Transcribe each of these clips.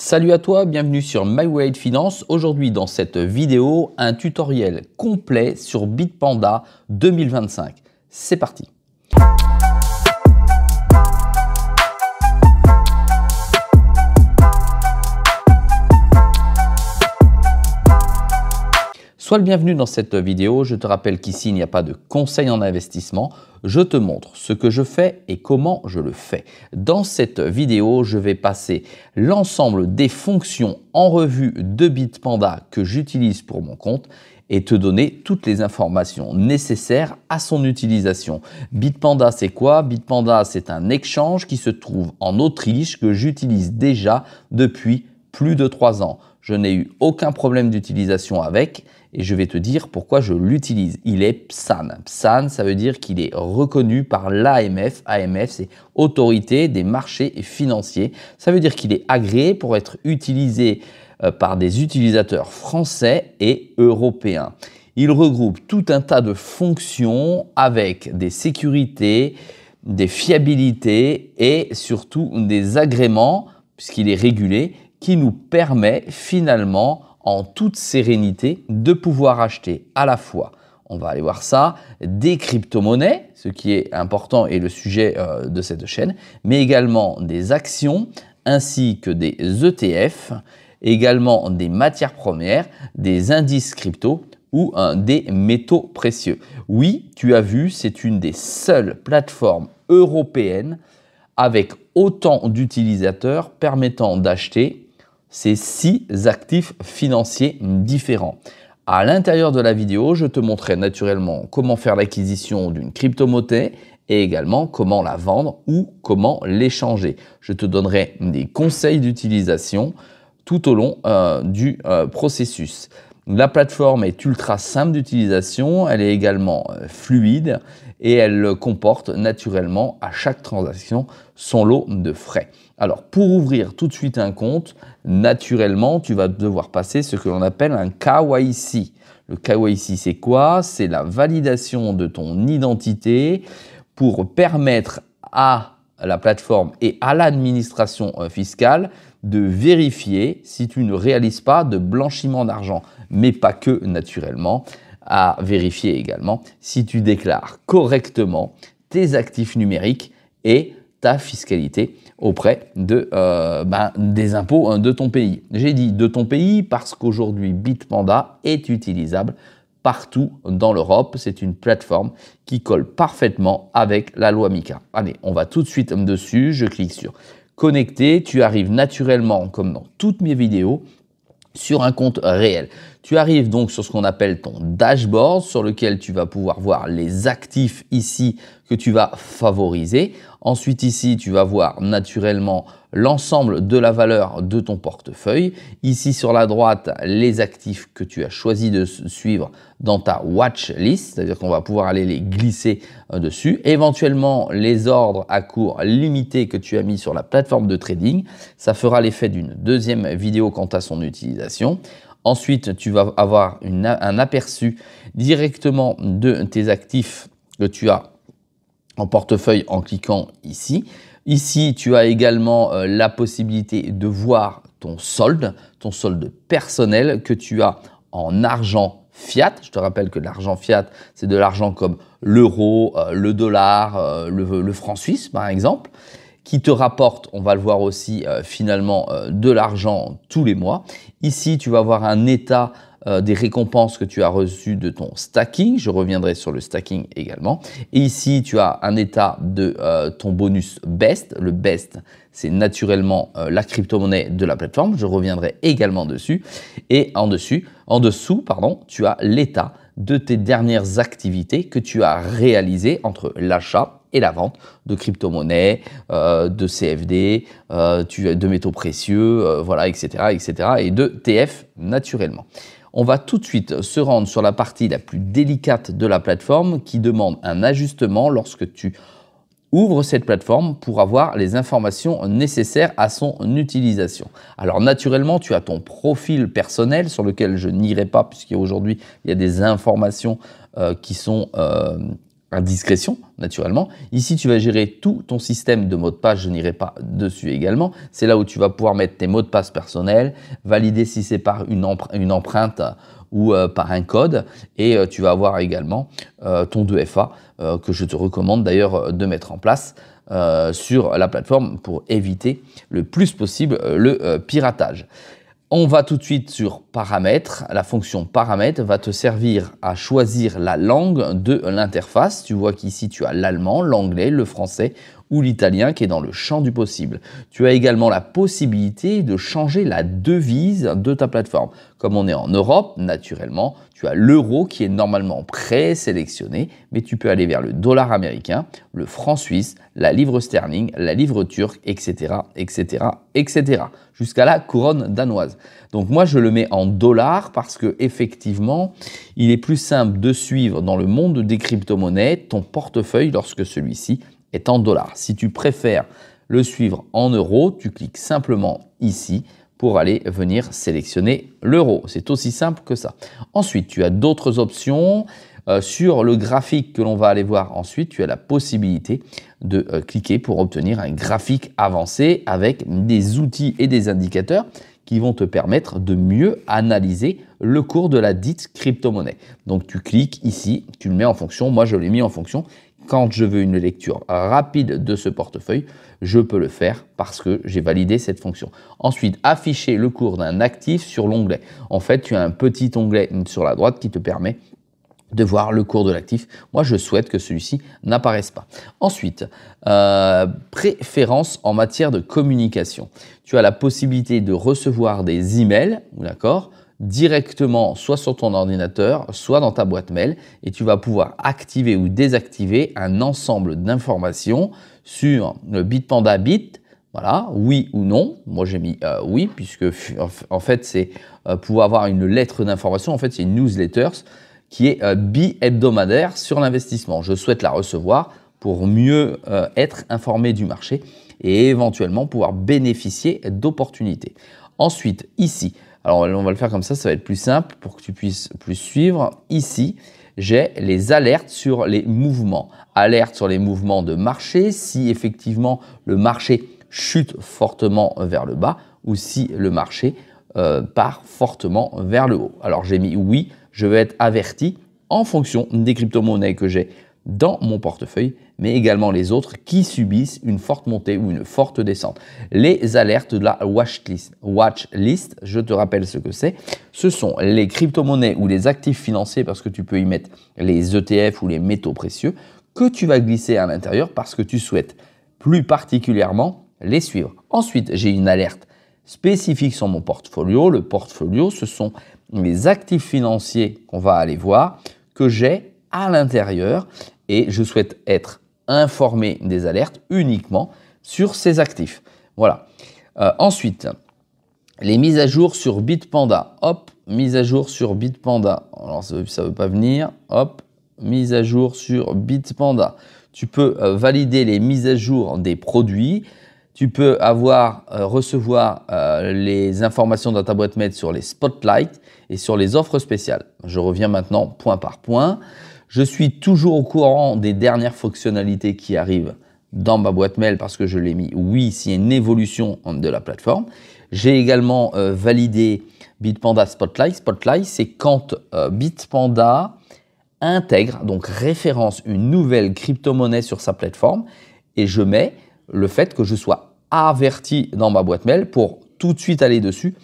Salut à toi, bienvenue sur MyWay Finance. Aujourd'hui dans cette vidéo, un tutoriel complet sur Bitpanda 2025. C'est parti. Sois le bienvenu dans cette vidéo. Je te rappelle qu'ici, il n'y a pas de conseil en investissement. Je te montre ce que je fais et comment je le fais. Dans cette vidéo, je vais passer l'ensemble des fonctions en revue de Bitpanda que j'utilise pour mon compte et te donner toutes les informations nécessaires à son utilisation. Bitpanda, c'est quoi? Bitpanda, c'est un exchange qui se trouve en Autriche que j'utilise déjà depuis plus de 3 ans. Je n'ai eu aucun problème d'utilisation avec et je vais te dire pourquoi je l'utilise. Il est PSAN. PSAN, ça veut dire qu'il est reconnu par l'AMF. AMF, c'est Autorité des marchés financiers. Ça veut dire qu'il est agréé pour être utilisé par des utilisateurs français et européens. Il regroupe tout un tas de fonctions avec des sécurités, des fiabilités et surtout des agréments, puisqu'il est régulé, qui nous permet finalement en toute sérénité de pouvoir acheter à la fois, on va aller voir ça, des crypto-monnaies, ce qui est important et le sujet de cette chaîne, mais également des actions ainsi que des ETF, également des matières premières, des indices crypto ou des métaux précieux. Oui, tu as vu, c'est une des seules plateformes européennes avec autant d'utilisateurs permettant d'acheter ces 6 actifs financiers différents. À l'intérieur de la vidéo, je te montrerai naturellement comment faire l'acquisition d'une crypto-monnaie et également comment la vendre ou comment l'échanger. Je te donnerai des conseils d'utilisation tout au long du processus. La plateforme est ultra simple d'utilisation, elle est également fluide et elle comporte naturellement à chaque transaction son lot de frais. Alors pour ouvrir tout de suite un compte, naturellement tu vas devoir passer ce que l'on appelle un KYC. Le KYC c'est quoi? C'est la validation de ton identité pour permettre à la plateforme et à l'administration fiscale de vérifier si tu ne réalises pas de blanchiment d'argent, mais pas que naturellement, à vérifier également si tu déclares correctement tes actifs numériques et ta fiscalité auprès des impôts de ton pays. J'ai dit de ton pays parce qu'aujourd'hui Bitpanda est utilisable partout dans l'Europe. C'est une plateforme qui colle parfaitement avec la loi MiCA. Allez, on va tout de suite dessus. Je clique sur connecter. Tu arrives naturellement, comme dans toutes mes vidéos, sur un compte réel. Tu arrives donc sur ce qu'on appelle ton dashboard sur lequel tu vas pouvoir voir les actifs ici que tu vas favoriser. Ensuite ici, tu vas voir naturellement l'ensemble de la valeur de ton portefeuille. Ici sur la droite, les actifs que tu as choisi de suivre dans ta watch list, c'est-à-dire qu'on va pouvoir aller les glisser dessus. Éventuellement, les ordres à cours limité que tu as mis sur la plateforme de trading. Ça fera l'effet d'une deuxième vidéo quant à son utilisation. Ensuite, tu vas avoir un aperçu directement de tes actifs que tu as en portefeuille en cliquant ici. Ici, tu as également la possibilité de voir ton solde personnel que tu as en argent fiat. Je te rappelle que l'argent fiat, c'est de l'argent comme l'euro, le dollar, le franc suisse par exemple, qui te rapporte, on va le voir aussi finalement, de l'argent tous les mois. Ici, tu vas avoir un état des récompenses que tu as reçues de ton stacking. Je reviendrai sur le stacking également. Et ici, tu as un état de ton bonus BEST. Le BEST, c'est naturellement la crypto-monnaie de la plateforme. Je reviendrai également dessus. Et en dessous, tu as l'état de tes dernières activités que tu as réalisées entre l'achat et la vente de crypto-monnaies, de CFD, de métaux précieux, voilà, etc., et de TF naturellement. On va tout de suite se rendre sur la partie la plus délicate de la plateforme qui demande un ajustement lorsque tu ouvres cette plateforme pour avoir les informations nécessaires à son utilisation. Alors naturellement, tu as ton profil personnel sur lequel je n'irai pas puisqu'aujourd'hui, il y a des informations qui sont à discrétion, naturellement. Ici, tu vas gérer tout ton système de mots de passe. Je n'irai pas dessus également. C'est là où tu vas pouvoir mettre tes mots de passe personnels, valider si c'est par une empreinte ou par un code. Et tu vas avoir également ton 2FA que je te recommande d'ailleurs de mettre en place sur la plateforme pour éviter le plus possible le piratage. On va tout de suite sur paramètres. La fonction paramètres va te servir à choisir la langue de l'interface. Tu vois qu'ici, tu as l'allemand, l'anglais, le français ou l'italien qui est dans le champ du possible. Tu as également la possibilité de changer la devise de ta plateforme. Comme on est en Europe, naturellement, tu as l'euro qui est normalement présélectionné, mais tu peux aller vers le dollar américain, le franc suisse, la livre sterling, la livre turque, etc., etc., etc., jusqu'à la couronne danoise. Donc moi, je le mets en dollars parce que effectivement, il est plus simple de suivre dans le monde des crypto-monnaies ton portefeuille lorsque celui-ci est en dollars. Si tu préfères le suivre en euros, tu cliques simplement ici pour aller venir sélectionner l'euro. C'est aussi simple que ça. Ensuite, tu as d'autres options. Sur le graphique que l'on va aller voir ensuite, tu as la possibilité de cliquer pour obtenir un graphique avancé avec des outils et des indicateurs qui vont te permettre de mieux analyser le cours de la dite crypto-monnaie. Donc tu cliques ici, tu le mets en fonction. Moi, je l'ai mis en fonction. Quand je veux une lecture rapide de ce portefeuille, je peux le faire parce que j'ai validé cette fonction. Ensuite, afficher le cours d'un actif sur l'onglet. En fait, tu as un petit onglet sur la droite qui te permet de voir le cours de l'actif. Moi, je souhaite que celui-ci n'apparaisse pas. Ensuite, préférences en matière de communication. Tu as la possibilité de recevoir des emails, d'accord, directement soit sur ton ordinateur, soit dans ta boîte mail, et tu vas pouvoir activer ou désactiver un ensemble d'informations sur le Bitpanda Bit. Voilà, oui ou non. Moi, j'ai mis oui, puisque en fait, c'est pouvoir avoir une lettre d'information. En fait, c'est une newsletter qui est bi-hebdomadaire sur l'investissement. Je souhaite la recevoir pour mieux être informé du marché et éventuellement pouvoir bénéficier d'opportunités. Ensuite, ici, alors on va le faire comme ça va être plus simple pour que tu puisses plus suivre. Ici, j'ai les alertes sur les mouvements. Alerte sur les mouvements de marché, si effectivement le marché chute fortement vers le bas ou si le marché part fortement vers le haut. Alors j'ai mis oui, je vais être averti en fonction des crypto-monnaies que j'ai dans mon portefeuille, mais également les autres qui subissent une forte montée ou une forte descente. Les alertes de la watchlist, je te rappelle ce que c'est. Ce sont les crypto-monnaies ou les actifs financiers, parce que tu peux y mettre les ETF ou les métaux précieux, que tu vas glisser à l'intérieur parce que tu souhaites plus particulièrement les suivre. Ensuite, j'ai une alerte spécifique sur mon portfolio. Le portfolio, ce sont les actifs financiers qu'on va aller voir, que j'ai à l'intérieur et je souhaite être informé des alertes uniquement sur ces actifs. Voilà. Ensuite, les mises à jour sur Bitpanda. Hop, mise à jour sur Bitpanda. Alors, ça ne veut pas venir. Hop, mise à jour sur Bitpanda. Tu peux valider les mises à jour des produits. Tu peux recevoir les informations dans ta boîte mail sur les spotlights et sur les offres spéciales. Je reviens maintenant point par point. Je suis toujours au courant des dernières fonctionnalités qui arrivent dans ma boîte mail parce que je l'ai mis oui s'il y a une évolution de la plateforme. J'ai également validé Bitpanda Spotlight. Spotlight, c'est quand Bitpanda intègre, donc référence une nouvelle crypto-monnaie sur sa plateforme et je mets le fait que je sois averti dans ma boîte mail pour tout de suite aller dessus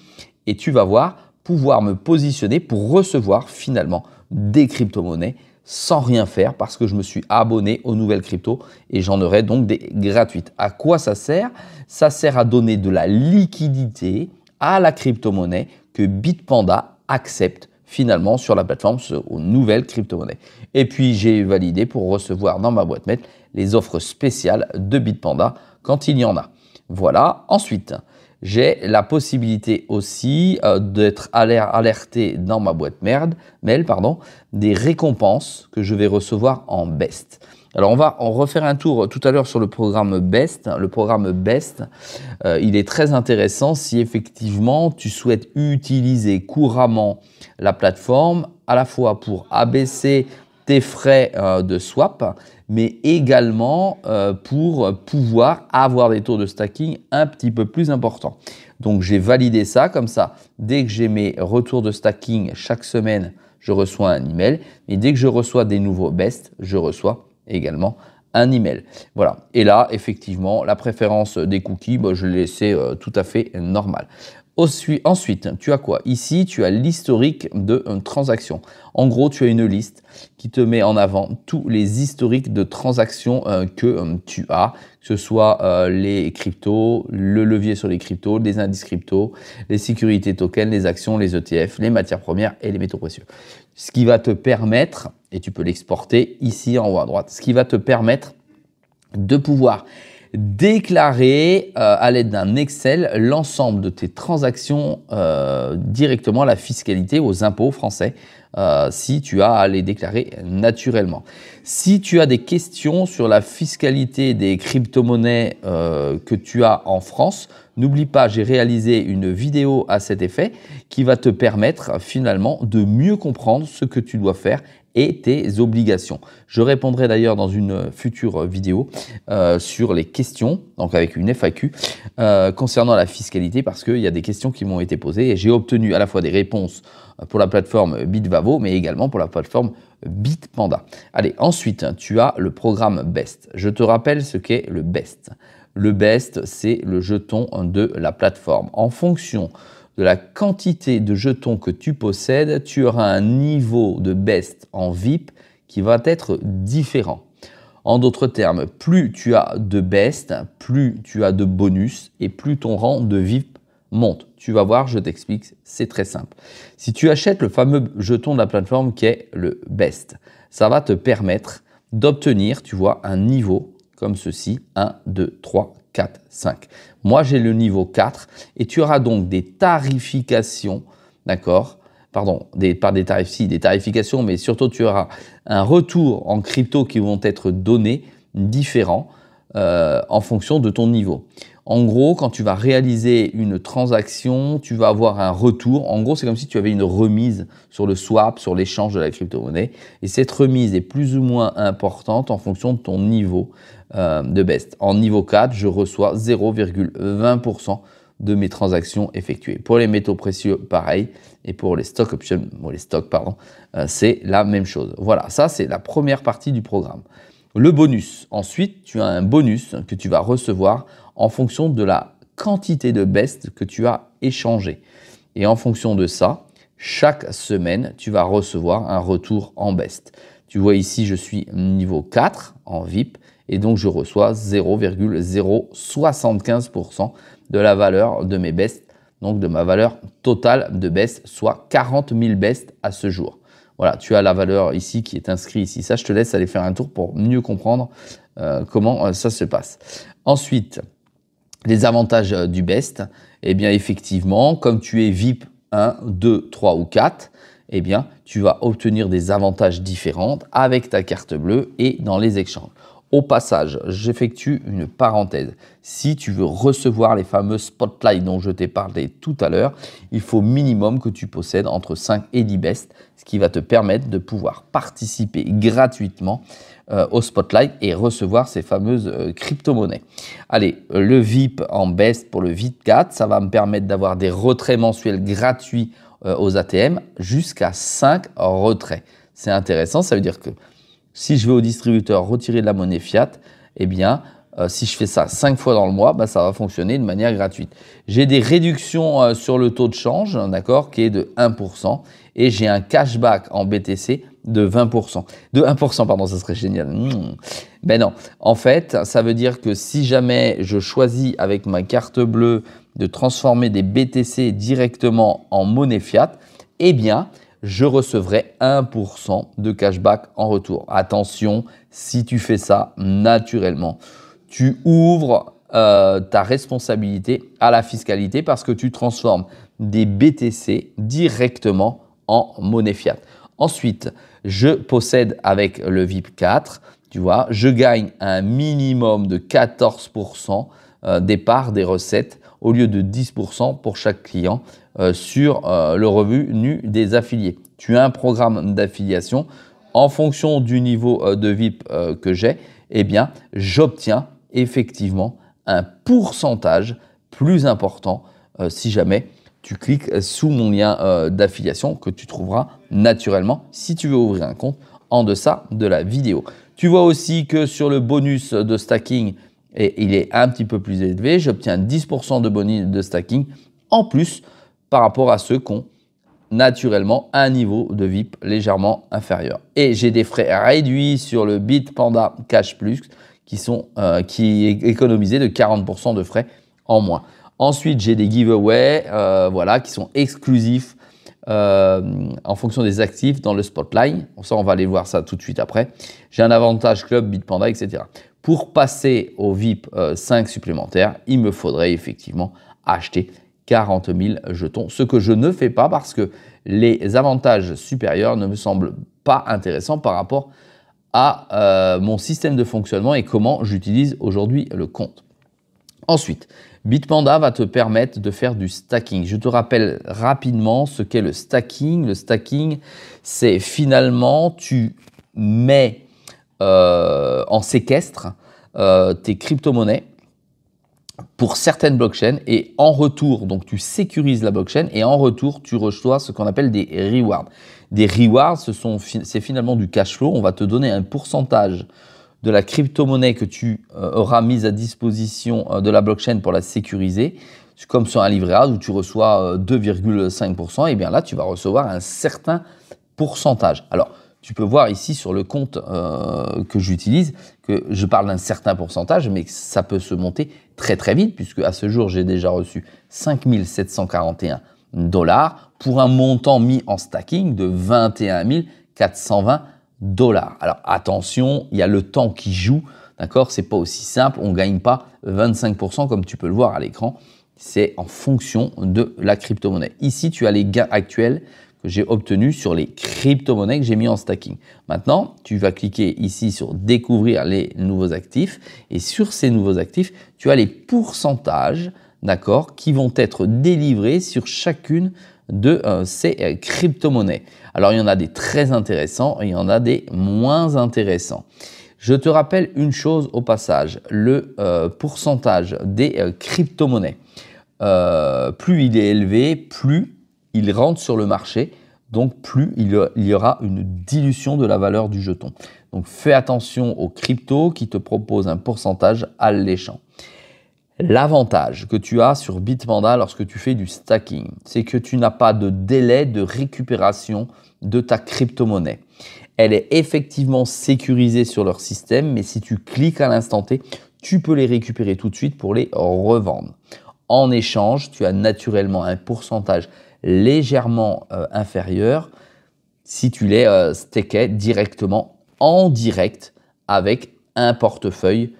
et tu vas voir pouvoir me positionner pour recevoir finalement des crypto-monnaies sans rien faire parce que je me suis abonné aux nouvelles cryptos et j'en aurai donc des gratuites. À quoi ça sert? Ça sert à donner de la liquidité à la crypto-monnaie que Bitpanda accepte finalement sur la plateforme aux nouvelles crypto-monnaies. Et puis j'ai validé pour recevoir dans ma boîte mail les offres spéciales de Bitpanda quand il y en a. Voilà. Ensuite, j'ai la possibilité aussi d'être alerté dans ma boîte mail, des récompenses que je vais recevoir en Best. Alors on va en refaire un tour tout à l'heure sur le programme Best. Le programme Best, il est très intéressant si effectivement tu souhaites utiliser couramment la plateforme à la fois pour abaisser tes frais de swap, mais également pour pouvoir avoir des taux de stacking un petit peu plus importants. Donc, j'ai validé ça comme ça. Dès que j'ai mes retours de stacking chaque semaine, je reçois un email. Et dès que je reçois des nouveaux bests, je reçois également un email. Voilà. Et là, effectivement, la préférence des cookies, je l'ai laissé tout à fait normal. Ensuite, tu as quoi? Ici, tu as l'historique de transactions. En gros, tu as une liste qui te met en avant tous les historiques de transactions que tu as, que ce soit les cryptos, le levier sur les cryptos, les indices cryptos, les sécurités tokens, les actions, les ETF, les matières premières et les métaux précieux. Ce qui va te permettre, et tu peux l'exporter ici en haut à droite, ce qui va te permettre de pouvoir déclarer à l'aide d'un Excel l'ensemble de tes transactions directement à la fiscalité, aux impôts français, si tu as à les déclarer naturellement. Si tu as des questions sur la fiscalité des crypto-monnaies que tu as en France, n'oublie pas, j'ai réalisé une vidéo à cet effet qui va te permettre finalement de mieux comprendre ce que tu dois faire et tes obligations. Je répondrai d'ailleurs dans une future vidéo sur les questions, donc avec une FAQ, concernant la fiscalité, parce qu'il y a des questions qui m'ont été posées et j'ai obtenu à la fois des réponses pour la plateforme Bitvavo, mais également pour la plateforme Bitpanda. Allez, ensuite, tu as le programme BEST. Je te rappelle ce qu'est le BEST. Le BEST, c'est le jeton de la plateforme. En fonction de la quantité de jetons que tu possèdes, tu auras un niveau de BEST en VIP qui va être différent. En d'autres termes, plus tu as de BEST, plus tu as de bonus et plus ton rang de VIP monte. Tu vas voir, je t'explique, c'est très simple. Si tu achètes le fameux jeton de la plateforme qui est le BEST, ça va te permettre d'obtenir, tu vois, un niveau comme ceci, 1, 2, 3, 4, 5. Moi, j'ai le niveau 4 et tu auras donc des tarifications, d'accord? Pardon, pas des tarifs, si, des tarifications, mais surtout tu auras un retour en crypto qui vont être donnés différents en fonction de ton niveau. En gros, quand tu vas réaliser une transaction, tu vas avoir un retour. En gros, c'est comme si tu avais une remise sur le swap, sur l'échange de la crypto-monnaie. Et cette remise est plus ou moins importante en fonction de ton niveau de BEST. En niveau 4, je reçois 0,20% de mes transactions effectuées. Pour les métaux précieux, pareil. Et pour les stock options, c'est la même chose. Voilà, ça c'est la première partie du programme. Le bonus. Ensuite, tu as un bonus que tu vas recevoir en fonction de la quantité de BEST que tu as échangé. Et en fonction de ça, chaque semaine, tu vas recevoir un retour en BEST. Tu vois ici, je suis niveau 4 en VIP et donc je reçois 0,075% de la valeur de mes BEST, donc de ma valeur totale de BEST, soit 40 000 BEST à ce jour. Voilà, tu as la valeur ici qui est inscrite ici. Ça, je te laisse aller faire un tour pour mieux comprendre comment ça se passe. Ensuite, les avantages du BEST, eh bien effectivement, comme tu es VIP 1, 2, 3 ou 4, eh bien tu vas obtenir des avantages différents avec ta carte bleue et dans les échanges. Au passage, j'effectue une parenthèse. Si tu veux recevoir les fameux spotlights dont je t'ai parlé tout à l'heure, il faut minimum que tu possèdes entre 5 et 10 BEST, ce qui va te permettre de pouvoir participer gratuitement au spotlight et recevoir ces fameuses crypto-monnaies. Allez, le VIP en BEST pour le VIP 4, ça va me permettre d'avoir des retraits mensuels gratuits aux ATM jusqu'à 5 retraits. C'est intéressant, ça veut dire que si je vais au distributeur retirer de la monnaie fiat, eh bien, si je fais ça 5 fois dans le mois, ça va fonctionner de manière gratuite. J'ai des réductions sur le taux de change, d'accord, qui est de 1%, et j'ai un cashback en BTC de 20%. De 1%, pardon, ça serait génial. Ben non, en fait, ça veut dire que si jamais je choisis avec ma carte bleue de transformer des BTC directement en monnaie fiat, eh bien, je recevrai 1% de cashback en retour. Attention, si tu fais ça naturellement, tu ouvres ta responsabilité à la fiscalité parce que tu transformes des BTC directement en monnaie fiat. Ensuite, je possède avec le VIP 4, tu vois, je gagne un minimum de 14% des parts des recettes au lieu de 10% pour chaque client sur le revenu des affiliés. Tu as un programme d'affiliation en fonction du niveau de VIP que j'ai, eh bien, j'obtiens effectivement un pourcentage plus important si jamais tu cliques sous mon lien d'affiliation que tu trouveras naturellement si tu veux ouvrir un compte en deçà de la vidéo. Tu vois aussi que sur le bonus de stacking, il est un petit peu plus élevé. J'obtiens 10% de bonus de stacking en plus par rapport à ceux qui ont naturellement un niveau de VIP légèrement inférieur. Et j'ai des frais réduits sur le Bitpanda Cash Plus qui est économisé de 40% de frais en moins. Ensuite, j'ai des giveaways voilà, qui sont exclusifs en fonction des actifs dans le Spotlight. Ça, on va aller voir ça tout de suite après. J'ai un avantage club, Bitpanda, etc. Pour passer au VIP 5 supplémentaires, il me faudrait effectivement acheter 40 000 jetons, ce que je ne fais pas parce que les avantages supérieurs ne me semblent pas intéressants par rapport à mon système de fonctionnement et comment j'utilise aujourd'hui le compte. Ensuite, Bitpanda va te permettre de faire du stacking. Je te rappelle rapidement ce qu'est le stacking. Le stacking, c'est finalement, tu mets en séquestre tes crypto-monnaies pour certaines blockchains et en retour, donc tu sécurises la blockchain et en retour, tu reçois ce qu'on appelle des rewards. Des rewards, c'est finalement du cash flow. On va te donner un pourcentage de la crypto-monnaie que tu auras mise à disposition de la blockchain pour la sécuriser, comme sur un livret A où tu reçois 2,5%, et bien là, tu vas recevoir un certain pourcentage. Alors, tu peux voir ici sur le compte que j'utilise que je parle d'un certain pourcentage, mais ça peut se monter très très vite puisque à ce jour, j'ai déjà reçu 5 741 $ pour un montant mis en stacking de 21 420 $. Alors attention, il y a le temps qui joue, d'accord? C'est pas aussi simple, on ne gagne pas 25% comme tu peux le voir à l'écran. C'est en fonction de la crypto-monnaie. Ici, tu as les gains actuels que j'ai obtenus sur les crypto-monnaies que j'ai mis en stacking. Maintenant, tu vas cliquer ici sur découvrir les nouveaux actifs et sur ces nouveaux actifs, tu as les pourcentages, d'accord, qui vont être délivrés sur chacune de ces crypto-monnaies. Alors, il y en a des très intéressants et il y en a des moins intéressants. Je te rappelle une chose au passage, le pourcentage des crypto-monnaies, plus il est élevé, plus il rentre sur le marché, donc plus il y aura une dilution de la valeur du jeton. Donc fais attention aux cryptos qui te proposent un pourcentage alléchant. L'avantage que tu as sur Bitpanda lorsque tu fais du stacking, c'est que tu n'as pas de délai de récupération de ta crypto-monnaie. Elle est effectivement sécurisée sur leur système, mais si tu cliques à l'instant T, tu peux les récupérer tout de suite pour les revendre. En échange, tu as naturellement un pourcentage légèrement inférieur si tu les stakais directement en direct avec un portefeuille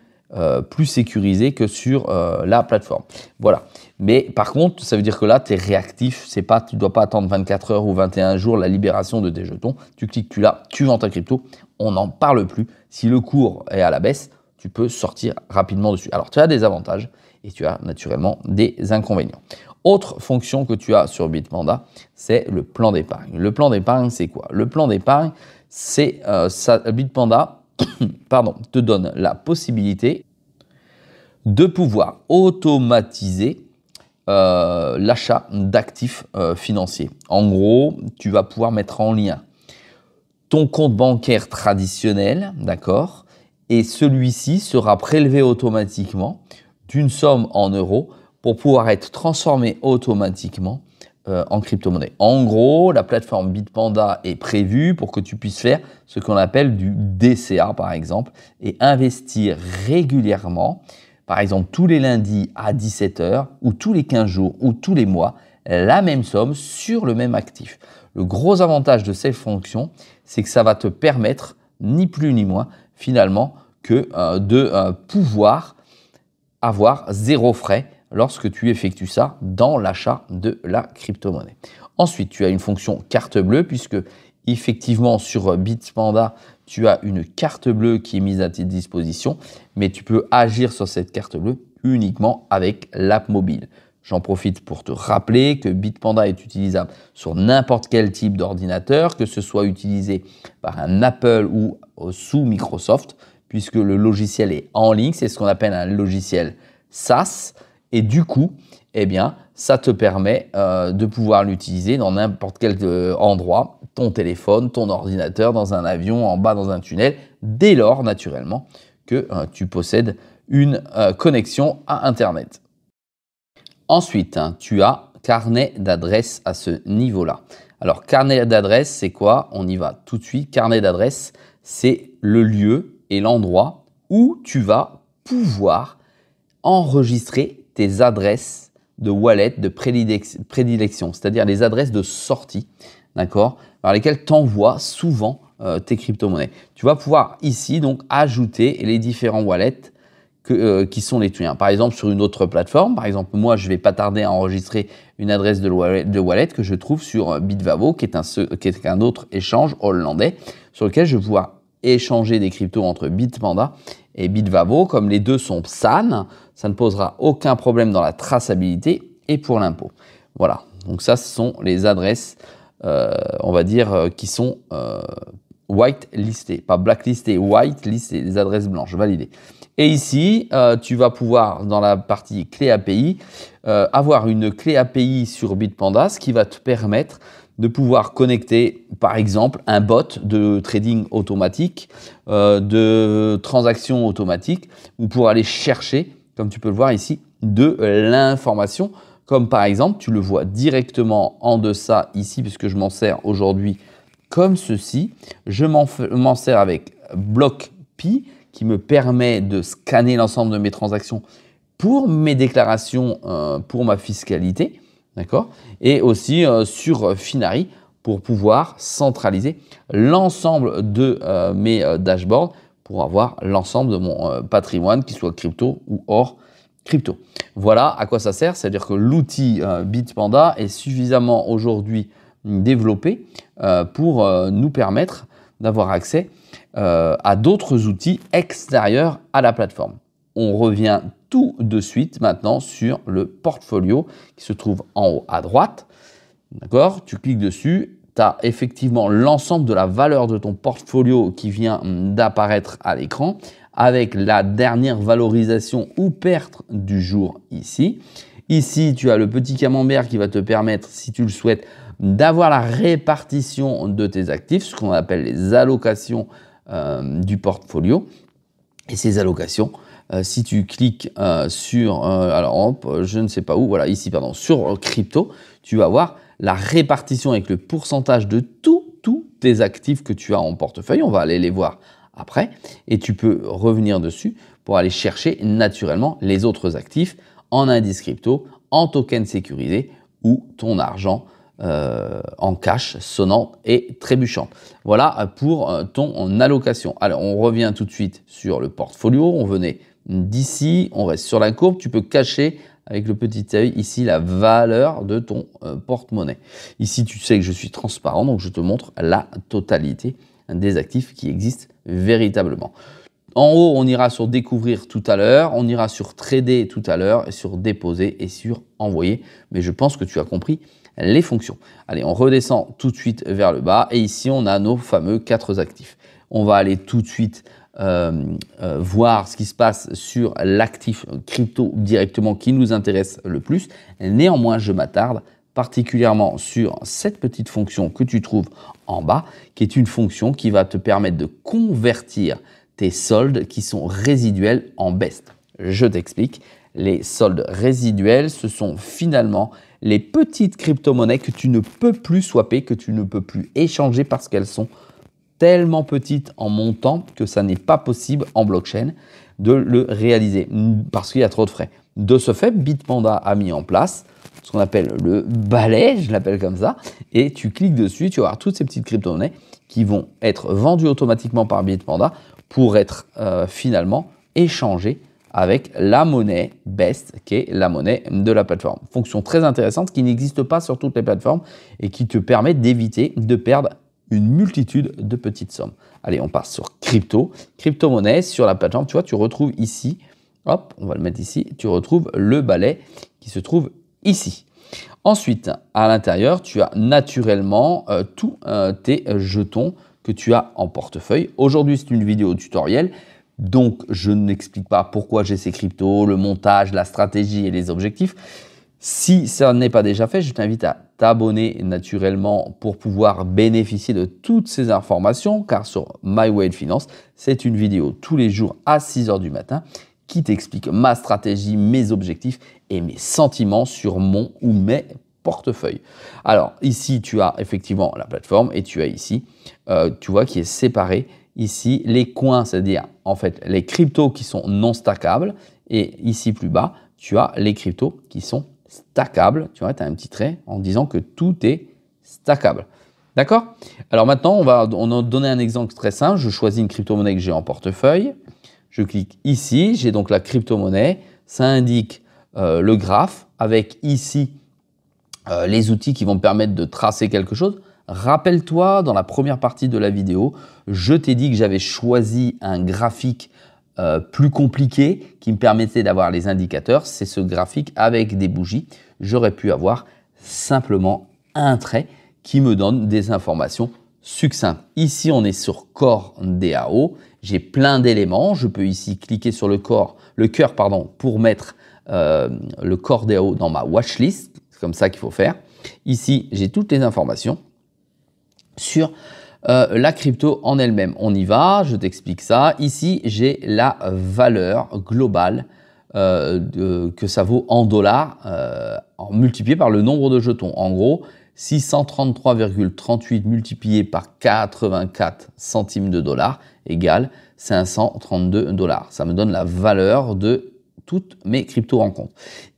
plus sécurisé que sur la plateforme. Voilà. Mais par contre, ça veut dire que là, tu es réactif. Tu ne dois pas attendre 24 heures ou 21 jours la libération de tes jetons. Tu cliques, tu vends ta crypto. On n'en parle plus. Si le cours est à la baisse, tu peux sortir rapidement dessus. Alors, tu as des avantages et tu as naturellement des inconvénients. Autre fonction que tu as sur Bitpanda, c'est le plan d'épargne. Le plan d'épargne, c'est quoi? Le plan d'épargne, c'est Bitpanda te donne la possibilité de pouvoir automatiser l'achat d'actifs financiers. En gros, tu vas pouvoir mettre en lien ton compte bancaire traditionnel, d'accord, et celui-ci sera prélevé automatiquement d'une somme en euros pour pouvoir être transformé automatiquement en crypto-monnaie. En gros, la plateforme Bitpanda est prévue pour que tu puisses faire ce qu'on appelle du DCA, par exemple, et investir régulièrement, par exemple tous les lundis à 17 h, ou tous les 15 jours, ou tous les mois, la même somme sur le même actif. Le gros avantage de cette fonction, c'est que ça va te permettre, ni plus ni moins, finalement, que de pouvoir avoir zéro frais lorsque tu effectues ça dans l'achat de la crypto-monnaie. Ensuite, tu as une fonction carte bleue puisque effectivement sur Bitpanda, tu as une carte bleue qui est mise à ta disposition, mais tu peux agir sur cette carte bleue uniquement avec l'app mobile. J'en profite pour te rappeler que Bitpanda est utilisable sur n'importe quel type d'ordinateur, que ce soit utilisé par un Apple ou sous Microsoft, puisque le logiciel est en ligne. C'est ce qu'on appelle un logiciel SaaS. Et du coup, eh bien, ça te permet de pouvoir l'utiliser dans n'importe quel endroit, ton téléphone, ton ordinateur, dans un avion, en bas dans un tunnel, dès lors, naturellement, que tu possèdes une connexion à Internet. Ensuite, tu as carnet d'adresses à ce niveau-là. Alors, carnet d'adresses, c'est quoi? On y va tout de suite. Carnet d'adresses, c'est le lieu et l'endroit où tu vas pouvoir enregistrer tes adresses de wallet de prédilection, c'est-à-dire les adresses de sortie, d'accord, par lesquelles tu envoies souvent tes crypto-monnaies. Tu vas pouvoir ici donc ajouter les différents wallets qui sont les tiens. Par exemple, sur une autre plateforme, par exemple, moi, je ne vais pas tarder à enregistrer une adresse de wallet que je trouve sur Bitvavo, qui est un autre échange hollandais, sur lequel je vais pouvoir échanger des cryptos entre Bitpanda et Bitvavo. Comme les deux sont SAN, ça ne posera aucun problème dans la traçabilité et pour l'impôt. Voilà, donc ça, ce sont les adresses, on va dire, qui sont white-listées, pas black-listées, white-listées, les adresses blanches, validées. Et ici, tu vas pouvoir, dans la partie clé API, avoir une clé API sur Bitpanda, ce qui va te permettre de pouvoir connecter, par exemple, un bot de trading automatique, de transactions automatiques, ou pour aller chercher, comme tu peux le voir ici, de l'information, comme par exemple, tu le vois directement en deçà ici, puisque je m'en sers aujourd'hui comme ceci. Je m'en sers avec BlockPi, qui me permet de scanner l'ensemble de mes transactions pour mes déclarations, pour ma fiscalité, d'accord? Et aussi sur Finari pour pouvoir centraliser l'ensemble de mes dashboards pour avoir l'ensemble de mon patrimoine, qu'il soit crypto ou hors crypto. Voilà à quoi ça sert, c'est-à-dire que l'outil Bitpanda est suffisamment aujourd'hui développé pour nous permettre d'avoir accès à d'autres outils extérieurs à la plateforme. On revient tout de suite maintenant sur le portfolio qui se trouve en haut à droite. D'accord? Tu cliques dessus, tu as effectivement l'ensemble de la valeur de ton portfolio qui vient d'apparaître à l'écran avec la dernière valorisation ou perte du jour ici. Ici, tu as le petit camembert qui va te permettre, si tu le souhaites, d'avoir la répartition de tes actifs, ce qu'on appelle les allocations du portfolio. Et ces allocations, si tu cliques sur, alors hop, je ne sais pas où, voilà, ici, pardon, sur crypto, tu vas voir la répartition avec le pourcentage de tous tes actifs que tu as en portefeuille. On va aller les voir après. Et tu peux revenir dessus pour aller chercher naturellement les autres actifs en indice crypto, en token sécurisé ou ton argent en cash sonnant et trébuchant. Voilà pour ton allocation. Alors, on revient tout de suite sur le portfolio. On venait d'ici, on reste sur la courbe. Tu peux cacher avec le petit œil ici la valeur de ton porte-monnaie. Ici, tu sais que je suis transparent, donc je te montre la totalité des actifs qui existent véritablement. En haut, on ira sur découvrir tout à l'heure, on ira sur trader tout à l'heure, et sur déposer et sur envoyer. Mais je pense que tu as compris les fonctions. Allez, on redescend tout de suite vers le bas et ici, on a nos fameux 4 actifs. On va aller tout de suite voir ce qui se passe sur l'actif crypto directement qui nous intéresse le plus. Néanmoins, je m'attarde particulièrement sur cette petite fonction que tu trouves en bas, qui est une fonction qui va te permettre de convertir tes soldes qui sont résiduels en best. Je t'explique. Les soldes résiduels, ce sont finalement les petites crypto-monnaies que tu ne peux plus swapper, que tu ne peux plus échanger parce qu'elles sont tellement petites en montant que ça n'est pas possible en blockchain de le réaliser parce qu'il y a trop de frais. De ce fait, Bitpanda a mis en place ce qu'on appelle le balai, je l'appelle comme ça, et tu cliques dessus, tu vas avoir toutes ces petites crypto-monnaies qui vont être vendues automatiquement par Bitpanda pour être finalement échangées avec la monnaie BEST, qui est la monnaie de la plateforme. Fonction très intéressante qui n'existe pas sur toutes les plateformes et qui te permet d'éviter de perdre une multitude de petites sommes. Allez, on passe sur crypto. Crypto-monnaie sur la plateforme, tu vois, tu retrouves ici, hop, on va le mettre ici, tu retrouves le balai qui se trouve ici. Ensuite, à l'intérieur, tu as naturellement tous tes jetons que tu as en portefeuille. Aujourd'hui, c'est une vidéo tutoriel, donc je n'explique pas pourquoi j'ai ces cryptos, le montage, la stratégie et les objectifs. Si ça n'est pas déjà fait, je t'invite à t'abonner naturellement pour pouvoir bénéficier de toutes ces informations, car sur My Way Finance, c'est une vidéo tous les jours à 6 h du matin qui t'explique ma stratégie, mes objectifs et mes sentiments sur mon ou mes portefeuilles. Alors ici, tu as effectivement la plateforme et tu as ici, tu vois, qui est séparé. Ici, les coins, c'est-à-dire en fait les cryptos qui sont non stackables, et ici plus bas, tu as les cryptos qui sont stackables. Tu vois, tu as un petit trait en disant que tout est stackable. D'accord? Alors maintenant, on va donner un exemple très simple. Je choisis une crypto-monnaie que j'ai en portefeuille. Je clique ici, j'ai donc la crypto-monnaie. Ça indique le graphe avec ici les outils qui vont me permettre de tracer quelque chose. Rappelle-toi, dans la première partie de la vidéo, je t'ai dit que j'avais choisi un graphique plus compliqué qui me permettait d'avoir les indicateurs. C'est ce graphique avec des bougies. J'aurais pu avoir simplement un trait qui me donne des informations succinctes. Ici, on est sur Core DAO. J'ai plein d'éléments. Je peux ici cliquer sur le cœur pour mettre le Core DAO dans ma watchlist. C'est comme ça qu'il faut faire. Ici, j'ai toutes les informations sur la crypto en elle-même. On y va, je t'explique ça. Ici, j'ai la valeur globale que ça vaut en dollars multiplié par le nombre de jetons. En gros, 633,38 multiplié par 84 centimes de dollars égale 532 dollars. Ça me donne la valeur de toutes mes cryptos en compte.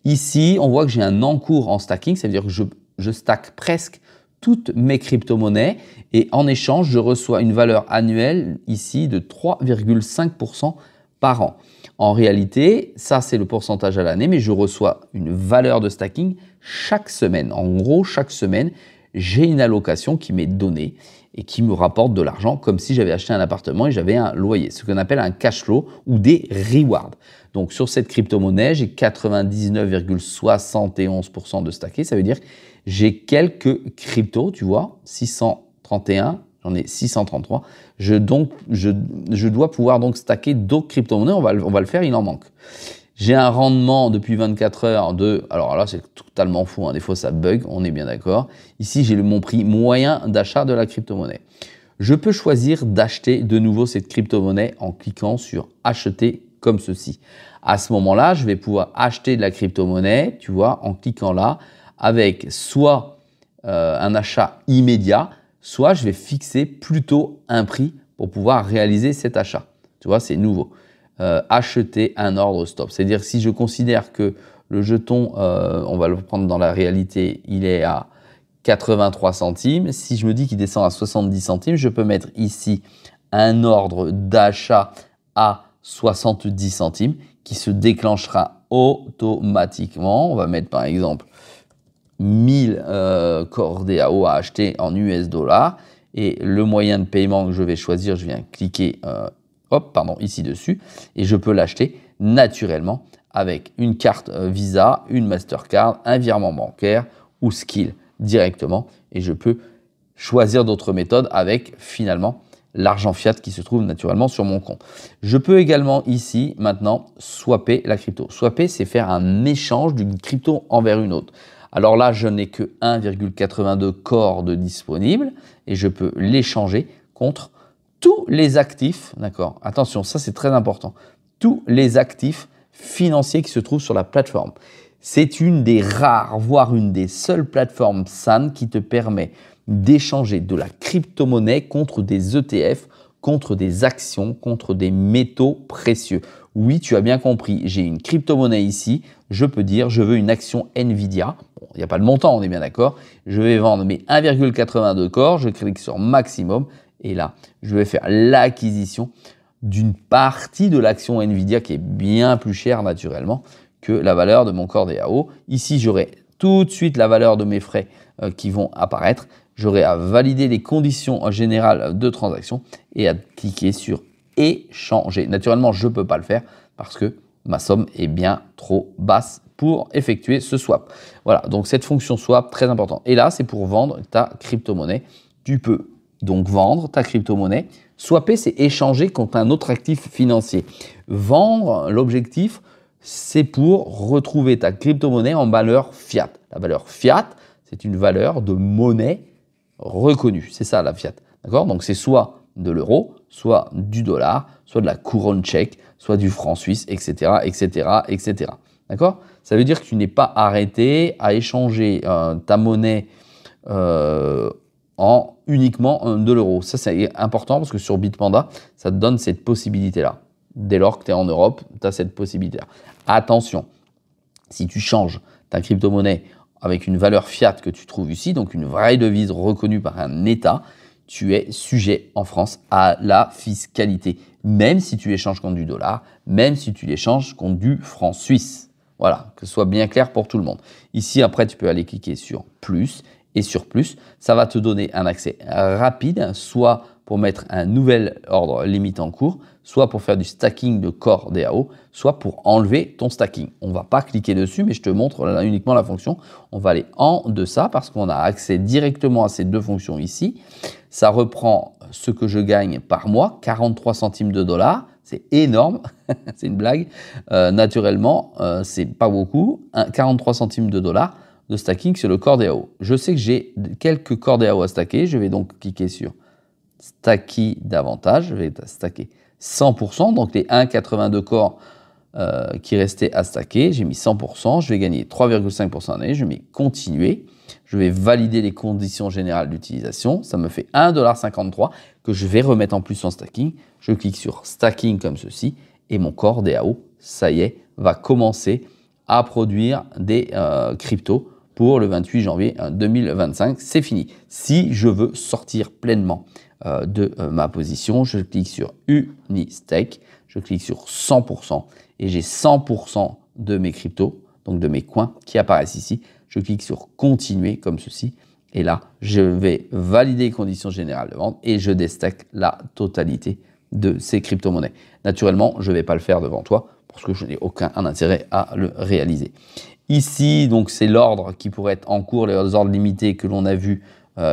Ici, on voit que j'ai un encours en stacking, c'est-à-dire que je stack presque toutes mes crypto-monnaies et en échange, je reçois une valeur annuelle ici de 3,5% par an. En réalité, ça c'est le pourcentage à l'année, mais je reçois une valeur de stacking chaque semaine. En gros, chaque semaine, j'ai une allocation qui m'est donnée et qui me rapporte de l'argent comme si j'avais acheté un appartement et j'avais un loyer, ce qu'on appelle un cash flow ou des rewards. Donc sur cette crypto-monnaie, j'ai 99,71% de stacké, ça veut dire que j'ai quelques cryptos, tu vois, 631, j'en ai 633. Je dois pouvoir donc stacker d'autres crypto-monnaies, on va le faire, il en manque. J'ai un rendement depuis 24 heures de... Alors là, c'est totalement fou, hein, des fois ça bug, on est bien d'accord. Ici, j'ai mon prix moyen d'achat de la crypto-monnaie. Je peux choisir d'acheter de nouveau cette crypto-monnaie en cliquant sur « Acheter » comme ceci. À ce moment-là, je vais pouvoir acheter de la crypto-monnaie, tu vois, en cliquant là, avec soit un achat immédiat, soit je vais fixer plutôt un prix pour pouvoir réaliser cet achat. Tu vois, c'est nouveau. Acheter un ordre stop. C'est-à-dire si je considère que le jeton, on va le prendre dans la réalité, il est à 83 centimes. Si je me dis qu'il descend à 70 centimes, je peux mettre ici un ordre d'achat à 70 centimes qui se déclenchera automatiquement. On va mettre par exemple 1000 Core DAO à acheter en US dollars et le moyen de paiement que je vais choisir, je viens cliquer ici dessus et je peux l'acheter naturellement avec une carte Visa, une Mastercard, un virement bancaire ou Skill directement et je peux choisir d'autres méthodes avec finalement l'argent fiat qui se trouve naturellement sur mon compte. Je peux également ici maintenant swapper la crypto. Swapper, c'est faire un échange d'une crypto envers une autre. Alors là, je n'ai que 1,82 Core de disponible et je peux l'échanger contre tous les actifs, d'accord? Attention, ça c'est très important. Tous les actifs financiers qui se trouvent sur la plateforme. C'est une des rares, voire une des seules plateformes SAN qui te permet d'échanger de la crypto-monnaie contre des ETF, contre des actions, contre des métaux précieux. Oui, tu as bien compris, j'ai une crypto-monnaie ici, je peux dire je veux une action Nvidia. Bon, il n'y a pas de montant, on est bien d'accord. Je vais vendre mes 1,82 Core, je clique sur maximum et là, je vais faire l'acquisition d'une partie de l'action Nvidia qui est bien plus chère naturellement que la valeur de mon Core DAO. Ici, j'aurai tout de suite la valeur de mes frais qui vont apparaître. J'aurai à valider les conditions générales de transaction et à cliquer sur échanger. Naturellement, je ne peux pas le faire parce que ma somme est bien trop basse pour effectuer ce swap. Voilà, donc cette fonction swap, très important. Et là, c'est pour vendre ta crypto-monnaie. Tu peux donc vendre ta crypto-monnaie. Swapper, c'est échanger contre un autre actif financier. Vendre, l'objectif, c'est pour retrouver ta crypto-monnaie en valeur fiat. La valeur fiat, c'est une valeur de monnaie reconnue. C'est ça la fiat. D'accord? Donc c'est soit de l'euro, soit du dollar, soit de la couronne tchèque, soit du franc suisse, etc., etc., etc. D'accord? Ça veut dire que tu n'es pas arrêté à échanger ta monnaie uniquement de l'euro. Ça, c'est important parce que sur Bitpanda, ça te donne cette possibilité-là. Dès lors que tu es en Europe, tu as cette possibilité-là. Attention, si tu changes ta crypto-monnaie avec une valeur fiat que tu trouves ici, donc une vraie devise reconnue par un État, tu es sujet en France à la fiscalité, même si tu échanges contre du dollar, même si tu l'échanges contre du franc suisse. Voilà, que ce soit bien clair pour tout le monde. Ici, après, tu peux aller cliquer sur plus et sur plus. Ça va te donner un accès rapide, soit pour mettre un nouvel ordre limite en cours, soit pour faire du stacking de Core DAO, soit pour enlever ton stacking. On ne va pas cliquer dessus, mais je te montre là, uniquement la fonction. On va aller en deçà parce qu'on a accès directement à ces deux fonctions ici. Ça reprend ce que je gagne par mois, 43 centimes de dollars. C'est énorme, c'est une blague. Naturellement, c'est pas beaucoup. 43 centimes de dollars de stacking sur le Core DAO. Je sais que j'ai quelques Core DAO à stacker. Je vais donc cliquer sur Stacker davantage. Je vais stacker 100%. Donc les 1,82 Core qui restaient à stacker, j'ai mis 100%. Je vais gagner 3,5% l'année. Je mets continuer. Je vais valider les conditions générales d'utilisation. Ça me fait 1,53$ que je vais remettre en plus en stacking. Je clique sur stacking comme ceci et mon Core DAO, ça y est, va commencer à produire des cryptos pour le 28 janvier 2025. C'est fini. Si je veux sortir pleinement de ma position, je clique sur Unistake, je clique sur 100% et j'ai 100% de mes cryptos, donc de mes coins qui apparaissent ici. Je clique sur continuer comme ceci et là, je vais valider les conditions générales de vente et je déstack la totalité de ces crypto-monnaies. Naturellement, je ne vais pas le faire devant toi parce que je n'ai aucun intérêt à le réaliser. Ici, donc, c'est l'ordre qui pourrait être en cours, les ordres limités que l'on a vu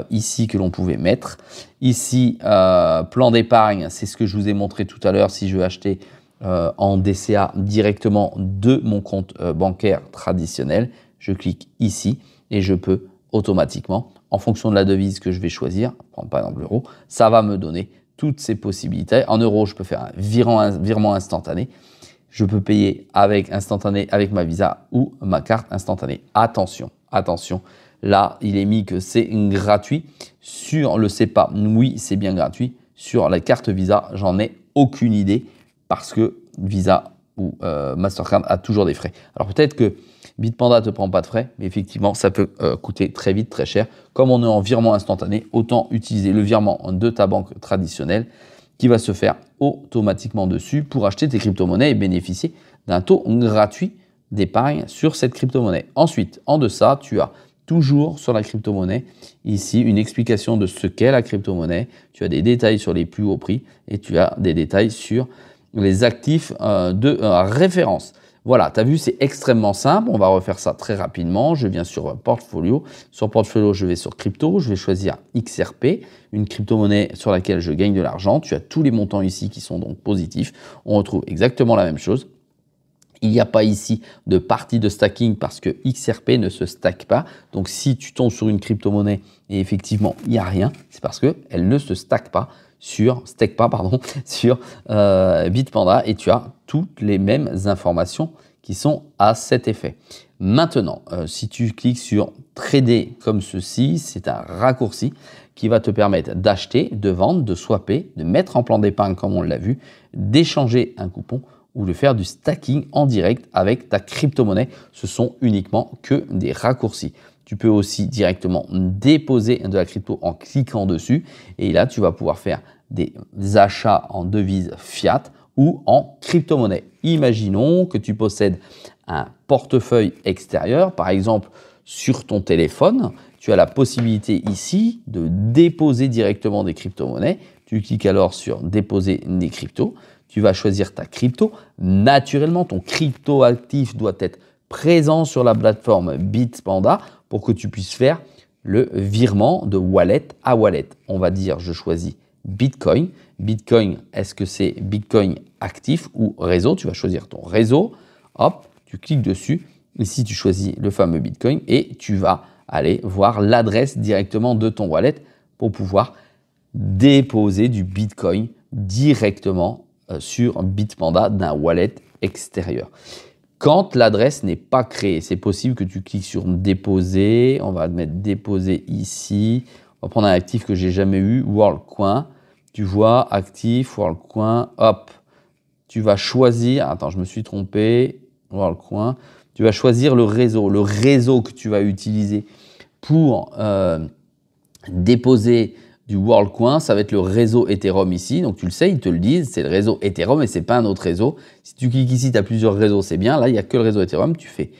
ici, que l'on pouvait mettre. Ici, plan d'épargne, c'est ce que je vous ai montré tout à l'heure. Si je veux acheter en DCA directement de mon compte bancaire traditionnel, je clique ici et je peux automatiquement, en fonction de la devise que je vais choisir, prendre par exemple l'euro, ça va me donner toutes ces possibilités. En euros, je peux faire un virement instantané. Je peux payer avec instantané avec ma Visa ou ma carte instantanée. Attention, attention. Là, il est mis que c'est gratuit. Sur le SEPA, oui, c'est bien gratuit. Sur la carte Visa, j'en ai aucune idée parce que Visa ou Mastercard a toujours des frais. Alors peut-être que Bitpanda ne te prend pas de frais, mais effectivement, ça peut coûter très vite, très cher. Comme on est en virement instantané, autant utiliser le virement de ta banque traditionnelle qui va se faire automatiquement dessus pour acheter tes crypto-monnaies et bénéficier d'un taux gratuit d'épargne sur cette crypto-monnaie. Ensuite, en deçà, tu as toujours sur la crypto-monnaie, ici, une explication de ce qu'est la crypto-monnaie. Tu as des détails sur les plus hauts prix et tu as des détails sur les actifs de référence. Voilà, tu as vu, c'est extrêmement simple. On va refaire ça très rapidement. Je viens sur Portfolio. Sur Portfolio, je vais sur Crypto. Je vais choisir XRP, une crypto-monnaie sur laquelle je gagne de l'argent. Tu as tous les montants ici qui sont donc positifs. On retrouve exactement la même chose. Il n'y a pas ici de partie de stacking parce que XRP ne se stack pas. Donc, si tu tombes sur une crypto-monnaie et effectivement, il n'y a rien, c'est parce qu'elle ne se stack pas sur Bitpanda et tu as toutes les mêmes informations qui sont à cet effet. Maintenant, si tu cliques sur trader comme ceci, c'est un raccourci qui va te permettre d'acheter, de vendre, de swapper, de mettre en plan d'épargne comme on l'a vu, d'échanger un coupon ou de faire du stacking en direct avec ta crypto-monnaie. Ce sont uniquement que des raccourcis. Tu peux aussi directement déposer de la crypto en cliquant dessus. Et là, tu vas pouvoir faire des achats en devises fiat ou en crypto-monnaie. Imaginons que tu possèdes un portefeuille extérieur, par exemple sur ton téléphone. Tu as la possibilité ici de déposer directement des crypto-monnaies. Tu cliques alors sur déposer des cryptos. Tu vas choisir ta crypto. Naturellement, ton crypto actif doit être présent sur la plateforme Bitpanda pour que tu puisses faire le virement de wallet à wallet. On va dire, je choisis Bitcoin. Bitcoin, est-ce que c'est Bitcoin actif ou réseau? Tu vas choisir ton réseau. Hop, tu cliques dessus. Ici, tu choisis le fameux Bitcoin et tu vas aller voir l'adresse directement de ton wallet pour pouvoir déposer du Bitcoin directement sur Bitpanda d'un wallet extérieur. Quand l'adresse n'est pas créée, c'est possible que tu cliques sur déposer. On va mettre déposer ici. On va prendre un actif que j'ai jamais eu, WorldCoin. Tu vois, actif, WorldCoin, hop. Tu vas choisir, attends, je me suis trompé, WorldCoin. Tu vas choisir le réseau que tu vas utiliser pour déposer du WorldCoin, ça va être le réseau Ethereum ici. Donc, tu le sais, ils te le disent, c'est le réseau Ethereum et ce n'est pas un autre réseau. Si tu cliques ici, tu as plusieurs réseaux, c'est bien. Là, il n'y a que le réseau Ethereum. Tu fais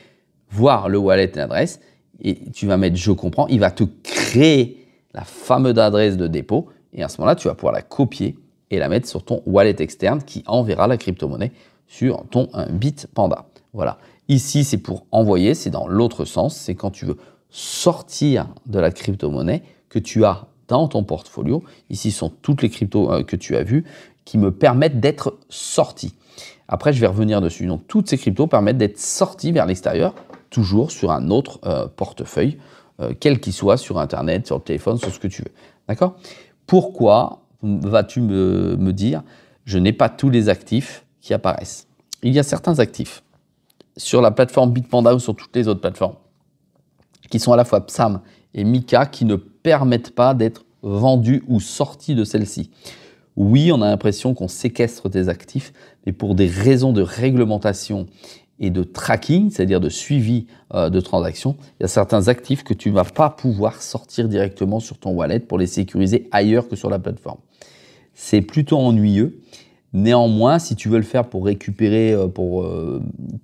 voir le wallet et l'adresse et tu vas mettre « Je comprends ». Il va te créer la fameuse adresse de dépôt et à ce moment-là, tu vas pouvoir la copier et la mettre sur ton wallet externe qui enverra la crypto-monnaie sur ton Bitpanda. Voilà. Ici, c'est pour envoyer, c'est dans l'autre sens. C'est quand tu veux sortir de la crypto-monnaie que tu as dans ton portfolio. Ici sont toutes les cryptos que tu as vues qui me permettent d'être sorti. Après, je vais revenir dessus. Donc, toutes ces cryptos permettent d'être sortis vers l'extérieur, toujours sur un autre portefeuille, quel qu'il soit, sur Internet, sur le téléphone, sur ce que tu veux. D'accord? Pourquoi vas-tu me dire, je n'ai pas tous les actifs qui apparaissent? Il y a certains actifs sur la plateforme Bitpanda ou sur toutes les autres plateformes qui sont à la fois PSAM et Mika qui ne permettent pas d'être vendus ou sortis de celle-ci. Oui, on a l'impression qu'on séquestre des actifs, mais pour des raisons de réglementation et de tracking, c'est-à-dire de suivi de transactions, il y a certains actifs que tu ne vas pas pouvoir sortir directement sur ton wallet pour les sécuriser ailleurs que sur la plateforme. C'est plutôt ennuyeux. Néanmoins, si tu veux le faire pour récupérer, pour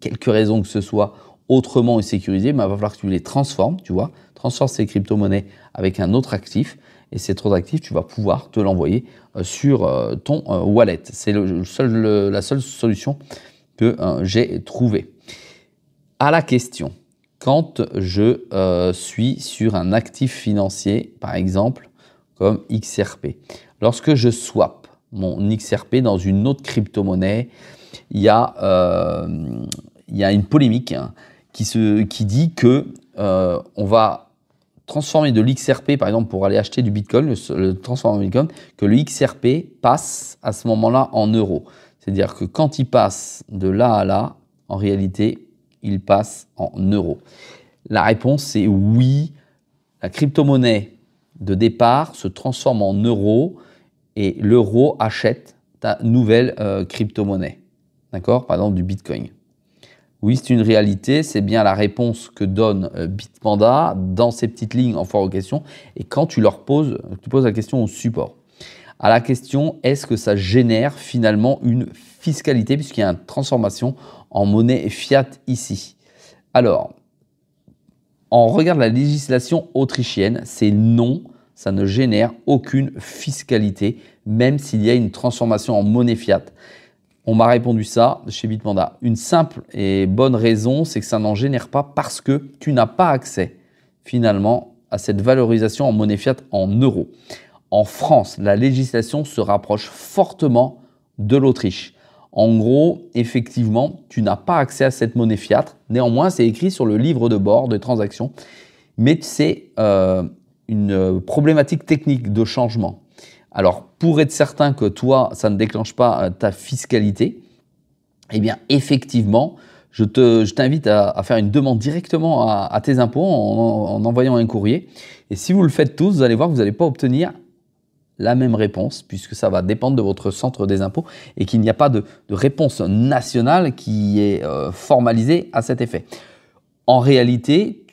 quelque raison que ce soit, autrement et sécurisé, il va falloir que tu les transformes, tu vois, transforme ces crypto-monnaies avec un autre actif et cet autre actif, tu vas pouvoir te l'envoyer sur ton wallet. C'est la seule solution que j'ai trouvée. À la question, quand je suis sur un actif financier, par exemple, comme XRP, lorsque je swap mon XRP dans une autre crypto-monnaie, il y a une polémique qui dit que on va transformer de l'XRP, par exemple, pour aller acheter du Bitcoin, le transformer en Bitcoin, que le XRP passe à ce moment-là en euros. C'est-à-dire que quand il passe de là à là, en réalité, il passe en euros. La réponse, c'est oui. La crypto-monnaie de départ se transforme en euros et l'euro achète ta nouvelle crypto-monnaie. D'accord? Par exemple, du Bitcoin. Oui, c'est une réalité, c'est bien la réponse que donne Bitpanda dans ces petites lignes en foire aux questions. Et quand tu poses la question au support, à la question, est-ce que ça génère finalement une fiscalité puisqu'il y a une transformation en monnaie fiat ici? Alors, on regarde la législation autrichienne, c'est non, ça ne génère aucune fiscalité, même s'il y a une transformation en monnaie fiat. On m'a répondu ça chez Bitpanda. Une simple et bonne raison, c'est que ça n'en génère pas parce que tu n'as pas accès finalement à cette valorisation en monnaie fiat en euros. En France, la législation se rapproche fortement de l'Autriche. En gros, effectivement, tu n'as pas accès à cette monnaie fiat. Néanmoins, c'est écrit sur le livre de bord des transactions. Mais c'est une problématique technique de changement. Alors, pour être certain que toi, ça ne déclenche pas ta fiscalité, eh bien, effectivement, je t'invite à faire une demande directement à tes impôts en envoyant un courrier. Et si vous le faites tous, vous allez voir que vous n'allez pas obtenir la même réponse, puisque ça va dépendre de votre centre des impôts et qu'il n'y a pas de réponse nationale qui est formalisée à cet effet. En réalité,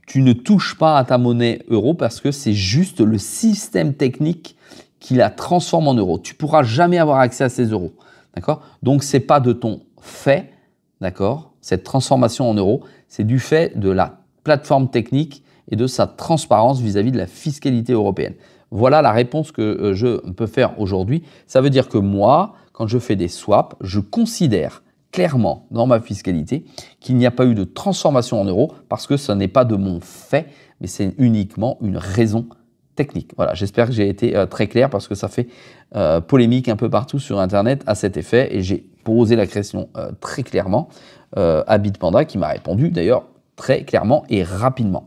tu ne touches pas à ta monnaie euro parce que c'est juste le système technique qui la transforme en euros. Tu ne pourras jamais avoir accès à ces euros. D'accord? Donc, ce n'est pas de ton fait, d'accord, cette transformation en euros, c'est du fait de la plateforme technique et de sa transparence vis-à-vis de la fiscalité européenne. Voilà la réponse que je peux faire aujourd'hui. Ça veut dire que moi, quand je fais des swaps, je considère clairement dans ma fiscalité qu'il n'y a pas eu de transformation en euros parce que ce n'est pas de mon fait, mais c'est uniquement une raison technique. Voilà, j'espère que j'ai été très clair parce que ça fait polémique un peu partout sur Internet à cet effet et j'ai posé la question très clairement à Bitpanda qui m'a répondu d'ailleurs très clairement et rapidement.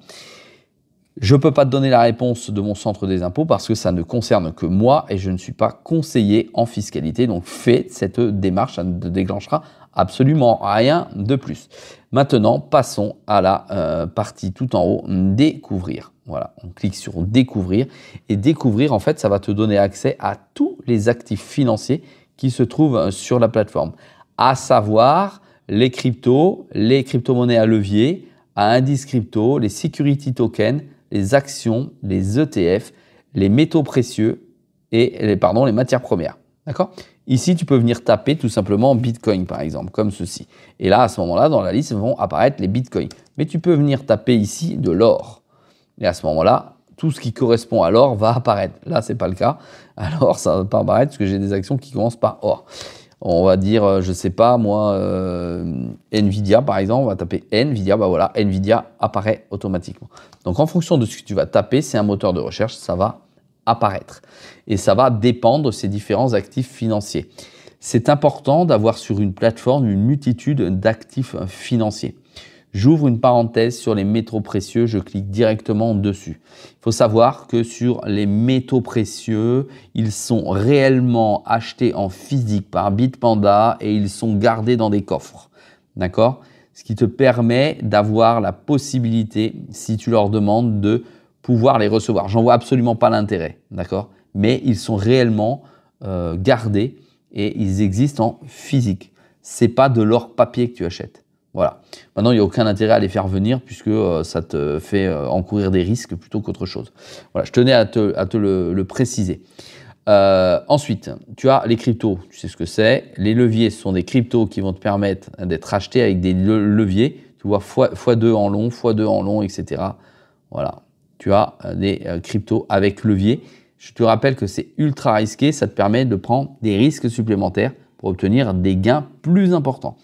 Je ne peux pas te donner la réponse de mon centre des impôts parce que ça ne concerne que moi et je ne suis pas conseiller en fiscalité. Donc fais cette démarche, ça ne te déclenchera absolument rien de plus. Maintenant, passons à la partie tout en haut, découvrir. Voilà, on clique sur découvrir et découvrir, en fait, ça va te donner accès à tous les actifs financiers qui se trouvent sur la plateforme, à savoir les crypto-monnaies à levier, à indice crypto, les security tokens, les actions, les ETF, les métaux précieux et les matières premières. D'accord ? Ici, tu peux venir taper tout simplement Bitcoin, par exemple, comme ceci. Et là, à ce moment-là, dans la liste, vont apparaître les Bitcoins. Mais tu peux venir taper ici de l'or. Et à ce moment-là, tout ce qui correspond à l'or va apparaître. Là, ce n'est pas le cas. Alors, ça ne va pas apparaître parce que j'ai des actions qui commencent par or. On va dire, je ne sais pas, moi, Nvidia, par exemple, on va taper Nvidia, bah voilà, Nvidia apparaît automatiquement. Donc, en fonction de ce que tu vas taper, c'est un moteur de recherche, ça va apparaître. Et ça va dépendre de ces différents actifs financiers. C'est important d'avoir sur une plateforme une multitude d'actifs financiers. J'ouvre une parenthèse sur les métaux précieux, je clique directement dessus. Il faut savoir que sur les métaux précieux, ils sont réellement achetés en physique par Bitpanda et ils sont gardés dans des coffres. D'accord ? Ce qui te permet d'avoir la possibilité, si tu leur demandes, de pouvoir les recevoir. J'en vois absolument pas l'intérêt, d'accord ? Mais ils sont réellement gardés et ils existent en physique. C'est pas de l'or papier que tu achètes. Voilà. Maintenant, il n'y a aucun intérêt à les faire venir puisque ça te fait encourir des risques plutôt qu'autre chose. Voilà, je tenais à te le préciser. Ensuite, tu as les cryptos, tu sais ce que c'est. Les leviers, ce sont des cryptos qui vont te permettre d'être achetés avec des leviers. Tu vois, x2 en long, x2 en long, etc. Voilà, tu as des cryptos avec levier. Je te rappelle que c'est ultra risqué, ça te permet de prendre des risques supplémentaires pour obtenir des gains plus importants.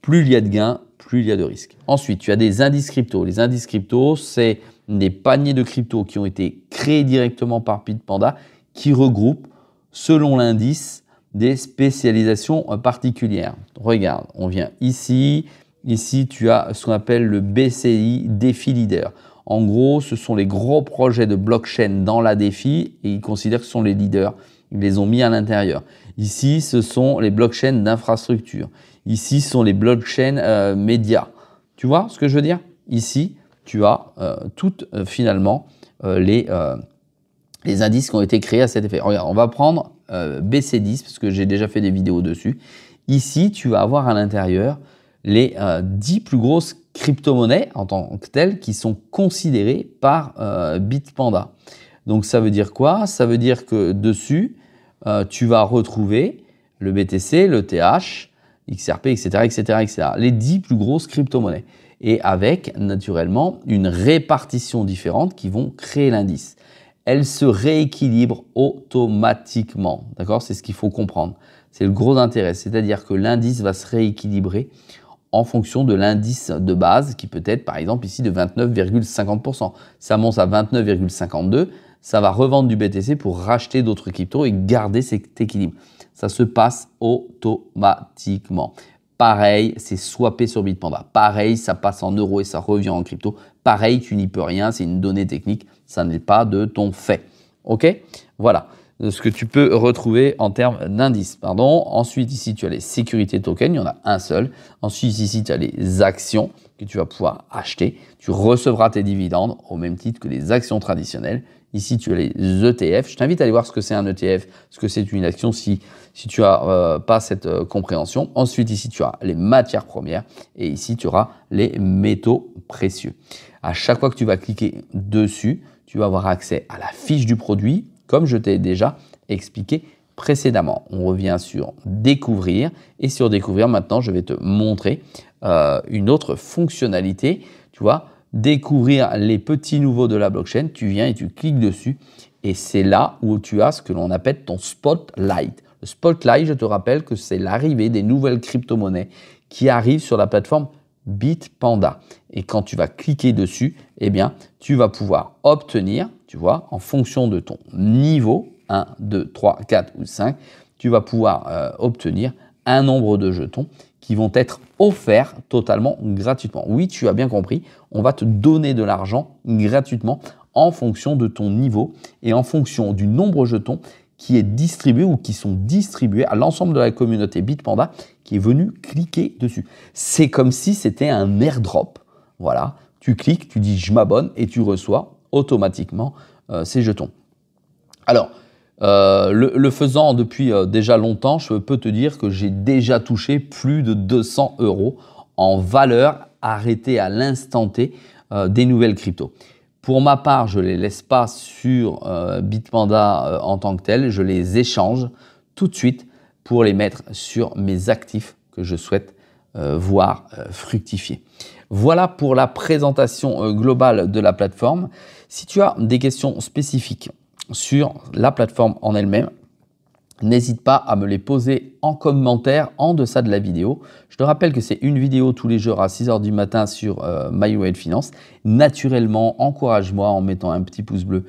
Plus il y a de gains, plus il y a de risques. Ensuite, tu as des indices crypto. Les indices crypto, c'est des paniers de crypto qui ont été créés directement par Bitpanda qui regroupent, selon l'indice, des spécialisations particulières. Regarde, on vient ici. Ici, tu as ce qu'on appelle le BCI Défi Leader. En gros, ce sont les gros projets de blockchain dans la défi et ils considèrent que ce sont les leaders. Ils les ont mis à l'intérieur. Ici, ce sont les blockchains d'infrastructure. Ici, ce sont les blockchains médias. Tu vois ce que je veux dire? Ici, tu as toutes finalement les indices qui ont été créés à cet effet. Regarde, on va prendre BC10 parce que j'ai déjà fait des vidéos dessus. Ici, tu vas avoir à l'intérieur les 10 plus grosses crypto-monnaies en tant que telles qui sont considérées par Bitpanda. Donc, ça veut dire quoi? Ça veut dire que dessus, tu vas retrouver le BTC, le TH, XRP, etc., etc., etc. Les 10 plus grosses crypto-monnaies. Et avec, naturellement, une répartition différente qui vont créer l'indice. Elles se rééquilibrent automatiquement. D'accord? C'est ce qu'il faut comprendre. C'est le gros intérêt. C'est-à-dire que l'indice va se rééquilibrer en fonction de l'indice de base qui peut être, par exemple, ici de 29,50%. Ça monte à 29,52%. Ça va revendre du BTC pour racheter d'autres cryptos et garder cet équilibre. Ça se passe automatiquement. Pareil, c'est swappé sur Bitpanda. Pareil, ça passe en euros et ça revient en crypto. Pareil, tu n'y peux rien, c'est une donnée technique. Ça n'est pas de ton fait. OK? Voilà ce que tu peux retrouver en termes d'indices. Pardon. Ensuite, ici, tu as les sécurités tokens. Il y en a un seul. Ensuite, ici, tu as les actions que tu vas pouvoir acheter. Tu recevras tes dividendes au même titre que les actions traditionnelles. Ici, tu as les ETF. Je t'invite à aller voir ce que c'est un ETF, ce que c'est une action si tu n'as pas cette compréhension. Ensuite, ici, tu as les matières premières et ici, tu auras les métaux précieux. À chaque fois que tu vas cliquer dessus, tu vas avoir accès à la fiche du produit, comme je t'ai déjà expliqué précédemment. On revient sur découvrir et sur découvrir, maintenant, je vais te montrer une autre fonctionnalité. Tu vois, découvrir les petits nouveaux de la blockchain, tu viens et tu cliques dessus et c'est là où tu as ce que l'on appelle ton spotlight. Spotlight, je te rappelle que c'est l'arrivée des nouvelles crypto-monnaies qui arrivent sur la plateforme Bitpanda. Et quand tu vas cliquer dessus, eh bien, tu vas pouvoir obtenir, tu vois, en fonction de ton niveau, 1, 2, 3, 4 ou 5, tu vas pouvoir obtenir un nombre de jetons qui vont être offerts totalement gratuitement. Oui, tu as bien compris, on va te donner de l'argent gratuitement en fonction de ton niveau et en fonction du nombre de jetons qui est distribué ou qui sont distribués à l'ensemble de la communauté Bitpanda qui est venu cliquer dessus. C'est comme si c'était un airdrop. Voilà, tu cliques, tu dis je m'abonne et tu reçois automatiquement ces jetons. Alors, le faisant depuis déjà longtemps, je peux te dire que j'ai déjà touché plus de 200 € en valeur arrêtée à l'instant T des nouvelles cryptos. Pour ma part, je ne les laisse pas sur Bitpanda en tant que tel, je les échange tout de suite pour les mettre sur mes actifs que je souhaite voir fructifier. Voilà pour la présentation globale de la plateforme. Si tu as des questions spécifiques sur la plateforme en elle-même, n'hésite pas à me les poser en commentaire en deçà de la vidéo. Je te rappelle que c'est une vidéo tous les jours à 6 h du matin sur MyWealth Finance. Naturellement, encourage-moi en mettant un petit pouce bleu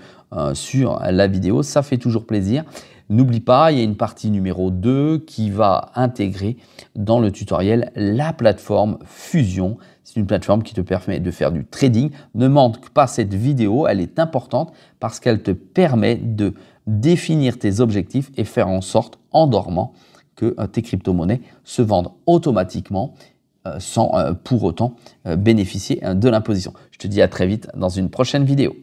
sur la vidéo. Ça fait toujours plaisir. N'oublie pas, il y a une partie numéro 2 qui va intégrer dans le tutoriel la plateforme Fusion. C'est une plateforme qui te permet de faire du trading. Ne manque pas cette vidéo, elle est importante parce qu'elle te permet de définir tes objectifs et faire en sorte, en dormant, que tes crypto-monnaies se vendent automatiquement sans pour autant bénéficier de l'imposition. Je te dis à très vite dans une prochaine vidéo.